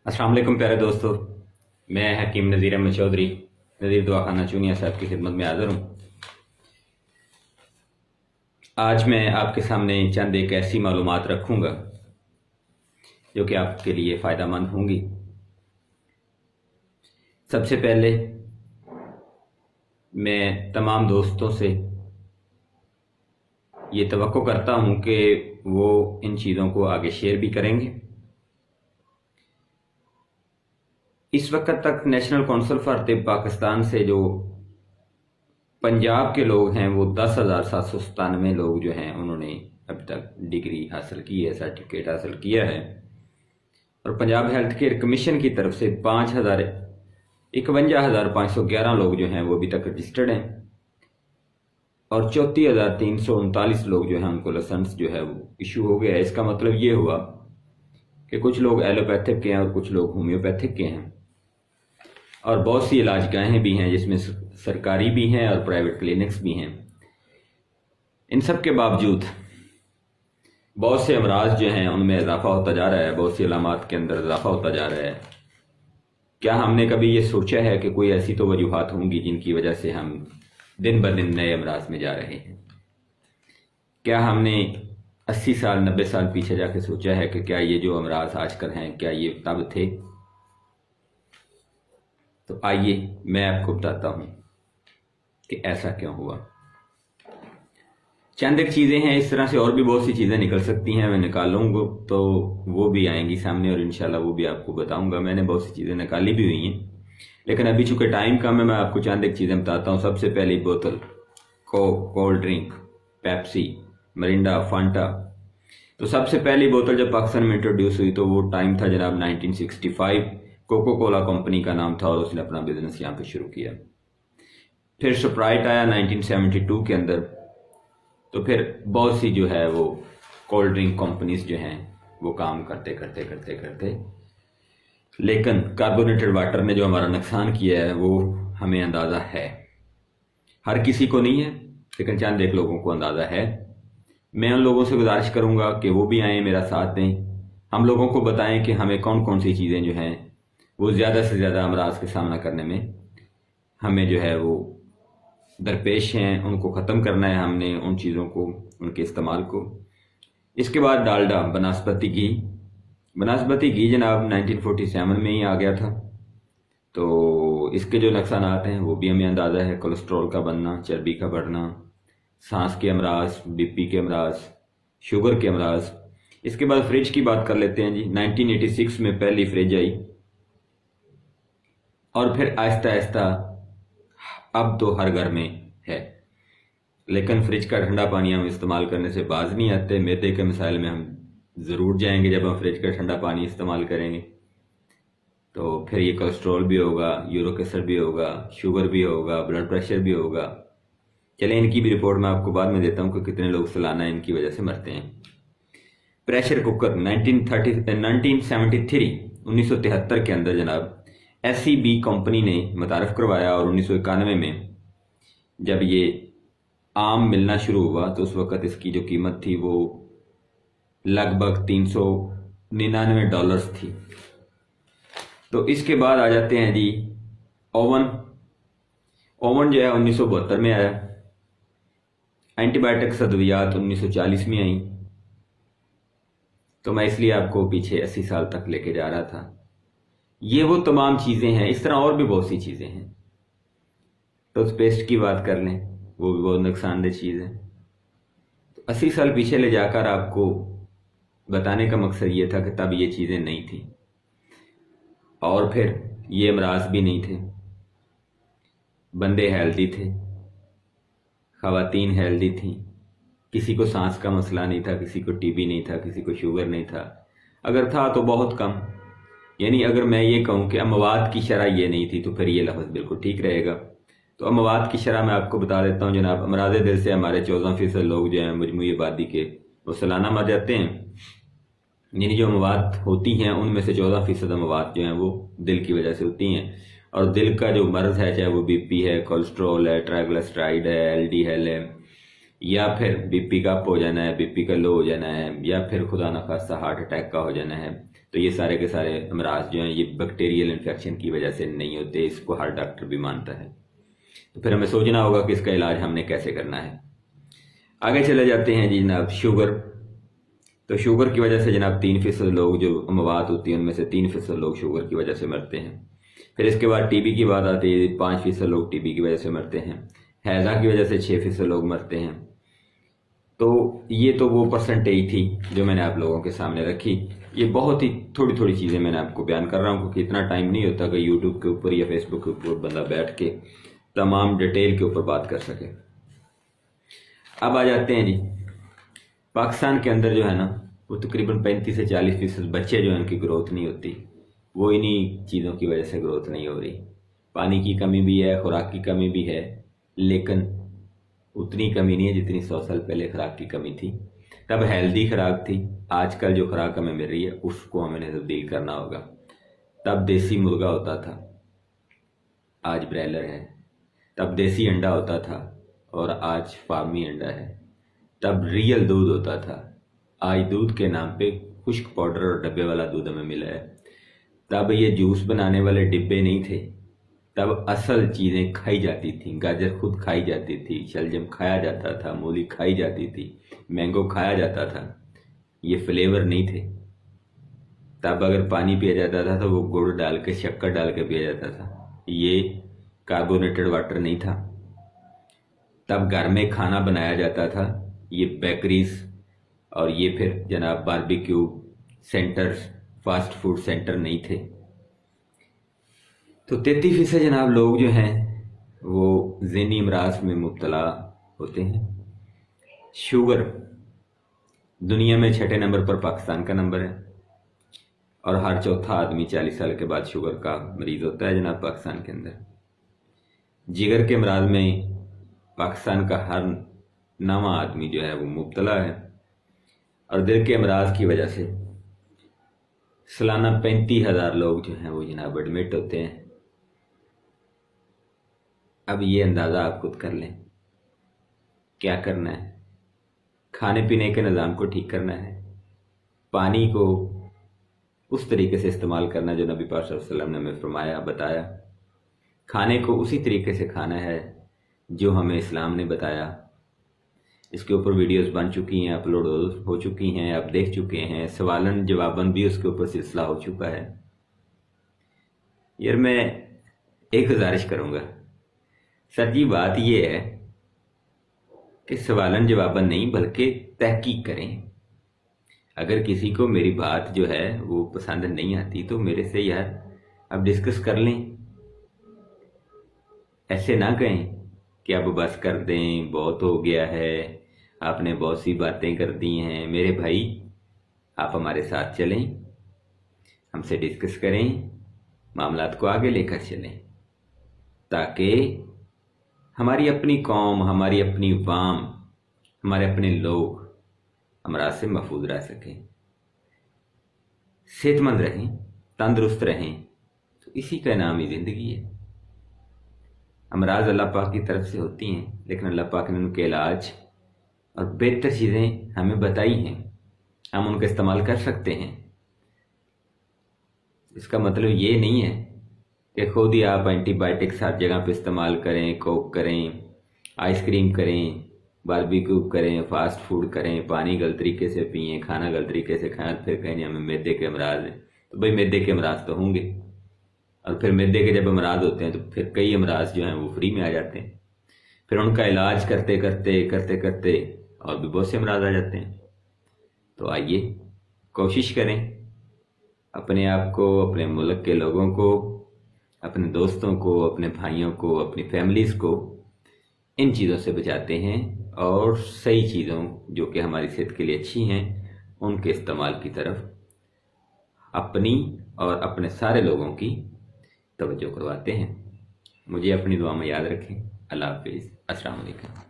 अस्सलाम वालेकुम प्यारे दोस्तों। मैं हकीम नज़ीर अहमद चौधरी नज़ीर दुआ खाना चूनिया साहब की खिदमत में हाज़िर हूँ। आज मैं आपके सामने चंद एक ऐसी मालूमात रखूँगा जो कि आपके लिए फ़ायदा मंद होंगी। सबसे पहले मैं तमाम दोस्तों से ये तवक्को करता हूँ कि वो इन चीज़ों को आगे शेयर भी करेंगे। इस वक्त तक नेशनल काउंसिल फॉर तिब पाकिस्तान से जो पंजाब के लोग हैं वो 10,797 लोग जो हैं उन्होंने अब तक डिग्री हासिल की है, सर्टिफिकेट हासिल किया है। और पंजाब हेल्थ केयर कमीशन की तरफ से 51,511 लोग जो हैं वो अभी तक रजिस्टर्ड हैं और 34,339 लोग जो हैं उनको लाइसेंस जो है वो इशू हो गया है। इसका मतलब ये हुआ कि कुछ लोग एलोपैथिक के हैं और कुछ लोग होम्योपैथिक के हैं और बहुत सी इलाजगाहें भी हैं जिसमें सरकारी भी हैं और प्राइवेट क्लिनिक्स भी हैं। इन सब के बावजूद बहुत से अमराज जो हैं उनमें इजाफा होता जा रहा है, बहुत सी अलामात के अंदर इजाफा होता जा रहा है। क्या हमने कभी ये सोचा है कि कोई ऐसी तो वजूहात होंगी जिनकी वजह से हम दिन ब दिन नए अमराज में जा रहे हैं? क्या हमने 80 साल 90 साल पीछे जाके सोचा है कि क्या ये जो अमराज आजकल हैं क्या ये तब थे? तो आइए मैं आपको बताता हूं कि ऐसा क्यों हुआ। चंद एक चीज़ें हैं, इस तरह से और भी बहुत सी चीज़ें निकल सकती हैं। मैं निकालूंगा तो वो भी आएंगी सामने और इंशाल्लाह वो भी आपको बताऊंगा। मैंने बहुत सी चीज़ें निकाली भी हुई हैं, लेकिन अभी चूंकि टाइम कम है मैं आपको चंद एक चीज़ें बताता हूँ। सबसे पहली बोतल cold drink, Pepsi, Mirinda, Phanta. तो सबसे पहली बोतल जब पाकिस्तान में इंट्रोड्यूस हुई तो वो टाइम था जनाब 1965। कोको कोला कंपनी का नाम था और उसने अपना बिजनेस यहाँ पे शुरू किया। फिर स्प्राइट आया 1972 के अंदर। तो फिर बहुत सी जो है वो कोल्ड ड्रिंक कंपनीज जो हैं वो काम करते करते करते करते, लेकिन कार्बोनेटेड वाटर ने जो हमारा नुकसान किया है वो हमें अंदाज़ा है। हर किसी को नहीं है लेकिन चंद एक लोगों को अंदाज़ा है। मैं उन लोगों से गुजारिश करूंगा कि वो भी आएँ, मेरा साथ दें, हम लोगों को बताएं कि हमें कौन कौन सी चीज़ें जो हैं वो ज़्यादा से ज़्यादा अमराज का सामना करने में हमें जो है वो दरपेश हैं, उनको ख़त्म करना है हमने, उन चीज़ों को, उनके इस्तेमाल को। इसके बाद डालडा, बनास्पति घी जनाब 1947 में ही आ गया था। तो इसके जो नुकसान हैं वो भी हमें अंदाज़ा है। कोलेस्ट्रॉल का बनना, चर्बी का बढ़ना, सांस के अमराज, बीपी के अमराज, शुगर के अमराज। इसके बाद फ्रिज की बात कर लेते हैं जी। 1986 में पहली फ्रिज आई और फिर आहिस्ता आहिस्ता अब तो हर घर में है, लेकिन फ्रिज का ठंडा पानी हम इस्तेमाल करने से बाज नहीं आते। मैदे के मसाइल में हम ज़रूर जाएंगे जब हम फ्रिज का ठंडा पानी इस्तेमाल करेंगे। तो फिर ये कोलेस्ट्रॉल भी होगा, यूरिक एसिड भी होगा, शुगर भी होगा, ब्लड प्रेशर भी होगा। चलें इनकी भी रिपोर्ट मैं आपको बाद में देता हूँ कि कितने लोग सालाना इनकी वजह से मरते हैं। प्रेशर कुकर 1973 के अंदर जनाब SCB कंपनी ने मुतारफ़ करवाया और 1991 में जब ये आम मिलना शुरू हुआ तो उस वक़्त इसकी जो कीमत थी वो लगभग $399 थी। तो इसके बाद आ जाते हैं जी ओवन जो है 1972 में आया। एंटीबायोटिक्स अद्वियात 1940 में आई। तो मैं इसलिए आपको पीछे 80 साल तक लेके जा रहा था। ये वो तमाम चीज़ें हैं, इस तरह और भी बहुत सी चीज़ें हैं। टूथपेस्ट की बात कर लें, वो भी बहुत नुकसानदेह चीज़ है। तो 80 साल पीछे ले जाकर आपको बताने का मकसद ये था कि तब ये चीज़ें नहीं थी और फिर ये अमराज भी नहीं थे। बंदे हेल्दी थे, ख़वातीन हेल्दी थी, किसी को सांस का मसला नहीं था, किसी को टीबी नहीं था, किसी को शुगर नहीं था, अगर था तो बहुत कम। यानी अगर मैं ये कहूँ कि अमवात की शरह ये नहीं थी तो फिर ये लफ्ज़ बिल्कुल ठीक रहेगा। तो अमवात की शरह मैं आपको बता देता हूँ जनाब। अमराज दिल से हमारे 14% लोग जो हैं मजमूई आबादी के वो सालाना मर जाते हैं। यानी जो अमवात होती हैं उनमें से 14% अमवात जो हैं वो दिल की वजह से होती हैं। और दिल का जो मर्ज है, चाहे वो BP है, कोलेस्ट्रॉल है, ट्राइग्लिसराइड है, LDL है, या फिर BP का अप हो जाना है, BP का लो हो जाना है, या फिर खुदा न खास्ता हार्ट अटैक का हो जाना है, तो ये सारे के सारे अमराज जो हैं ये बैक्टीरियल इन्फेक्शन की वजह से नहीं होते, इसको हर डॉक्टर भी मानता है। तो फिर हमें सोचना होगा कि इसका इलाज हमने कैसे करना है। आगे चले जाते हैं जी जनाब, शुगर। तो शुगर की वजह से जनाब 3% लोग जो अमवात होती है उनमें से 3% लोग शुगर की वजह से मरते हैं। फिर इसके बाद टीबी की बात आती है, 5% लोग टीबी की वजह से मरते हैं। हैजा की वजह से 6% लोग मरते हैं। तो ये तो वो परसेंटेज थी जो मैंने आप लोगों के सामने रखी। ये बहुत ही थोड़ी थोड़ी चीज़ें मैंने आपको बयान कर रहा हूँ, क्योंकि इतना टाइम नहीं होता कि यूट्यूब के ऊपर या फेसबुक के ऊपर बंदा बैठ के तमाम डिटेल के ऊपर बात कर सके। अब आ जाते हैं जी, पाकिस्तान के अंदर जो है ना वो तकरीबन 35 से 40% बच्चे जो हैं उनकी ग्रोथ नहीं होती। वो इन्हीं चीज़ों की वजह से ग्रोथ नहीं हो रही। पानी की कमी भी है, खुराक की कमी भी है, लेकिन उतनी कमी नहीं है जितनी 100 साल पहले खुराक की कमी थी। तब हेल्दी खुराक थी, आजकल जो खुराक हमें मिल रही है उसको हमें तब्दील करना होगा। तब देसी मुर्गा होता था, आज ब्रॉयलर है। तब देसी अंडा होता था और आज फार्मी अंडा है। तब रियल दूध होता था, आज दूध के नाम पे खुश्क पाउडर और डब्बे वाला दूध हमें मिला है। तब ये जूस बनाने वाले डिब्बे नहीं थे, तब असल चीज़ें खाई जाती थी। गाजर खुद खाई जाती थी, शलजम खाया जाता था, मूली खाई जाती थी, मैंगो खाया जाता था। ये फ्लेवर नहीं थे। तब अगर पानी पिया जाता था तो वो गुड़ डाल के, शक्कर डाल के पिया जाता था, ये कार्बोनेटेड वाटर नहीं था। तब घर में खाना बनाया जाता था, ये बेकरीज और ये फिर जनाब barbecue centres, fast food centre नहीं थे। तो 33% जनाब लोग जो हैं वो ज़हनी अमराज में मुब्तला होते हैं। शुगर दुनिया में 6ठे नंबर पर पाकिस्तान का नंबर है और हर चौथा आदमी 40 साल के बाद शुगर का मरीज होता है जनाब पाकिस्तान के अंदर। जिगर के अमराज में पाकिस्तान का हर 9वां आदमी जो है वो मुब्तला है। और दिल के अमराज की वजह से सालाना 35,000 लोग जो हैं वो जनाब एडमिट होते हैं। अब ये अंदाज़ा आप खुद कर लें क्या करना है। खाने पीने के निज़ाम को ठीक करना है, पानी को उस तरीके से इस्तेमाल करना जो नबी पाक सल्लल्लाहु अलैहि वसल्लम ने हमें फरमाया, बताया। खाने को उसी तरीके से खाना है जो हमें इस्लाम ने बताया। इसके ऊपर वीडियोस बन चुकी हैं, अपलोड हो चुकी हैं, आप देख चुके हैं। सवालन जवाबन भी उसके ऊपर सिलसिला हो चुका है। यार मैं एक गुजारिश करूँगा सर जी, बात ये है कि सवालन जवाबन नहीं बल्कि तहकीक करें। अगर किसी को मेरी बात जो है वो पसंद नहीं आती तो मेरे से यार अब डिस्कस कर लें। ऐसे ना कहें कि अब बस कर दें, बहुत हो गया है, आपने बहुत सी बातें कर दी हैं। मेरे भाई आप हमारे साथ चलें, हमसे डिस्कस करें, मामलात को आगे लेकर चलें, ताकि हमारी अपनी कौम, हमारी अपनी वाम, हमारे अपने लोग अमराज से महफूज रह सकें, सेहतमंद रहें, तंदुरुस्त रहें। तो इसी का नाम ही ज़िंदगी है। अमराज अल्लाह पाक की तरफ से होती हैं, लेकिन अल्लाह पाक ने उनके इलाज और बेहतर चीज़ें हमें बताई हैं, हम उनका इस्तेमाल कर सकते हैं। इसका मतलब ये नहीं है कि खुद ही आप एंटीबायोटिक्स हर जगह पे इस्तेमाल करें, कोक करें, आइसक्रीम करें, बारबेक्यू करें, फास्ट फूड करें, पानी गलत तरीके से पिए, खाना गलत तरीके से खाएं, फिर कहें हमें मैदे के अमराज हैं। तो भाई मैदे के अमराज तो होंगे, और फिर मैदे के जब अमराज होते हैं तो फिर कई अमराज जो हैं वो फ्री में आ जाते हैं। फिर उनका इलाज करते करते और भी बहुत से अमराज आ जाते हैं। तो आइए कोशिश करें अपने आप को, अपने मुल्क के लोगों को, अपने दोस्तों को, अपने भाइयों को, अपनी फैमिलीज़ को इन चीज़ों से बचाते हैं और सही चीज़ों जो कि हमारी सेहत के लिए अच्छी हैं उनके इस्तेमाल की तरफ अपनी और अपने सारे लोगों की तवज्जो करवाते हैं। मुझे अपनी दुआ में याद रखें। अल्लाह हाफिज़। अस्सलाम वालेकुम।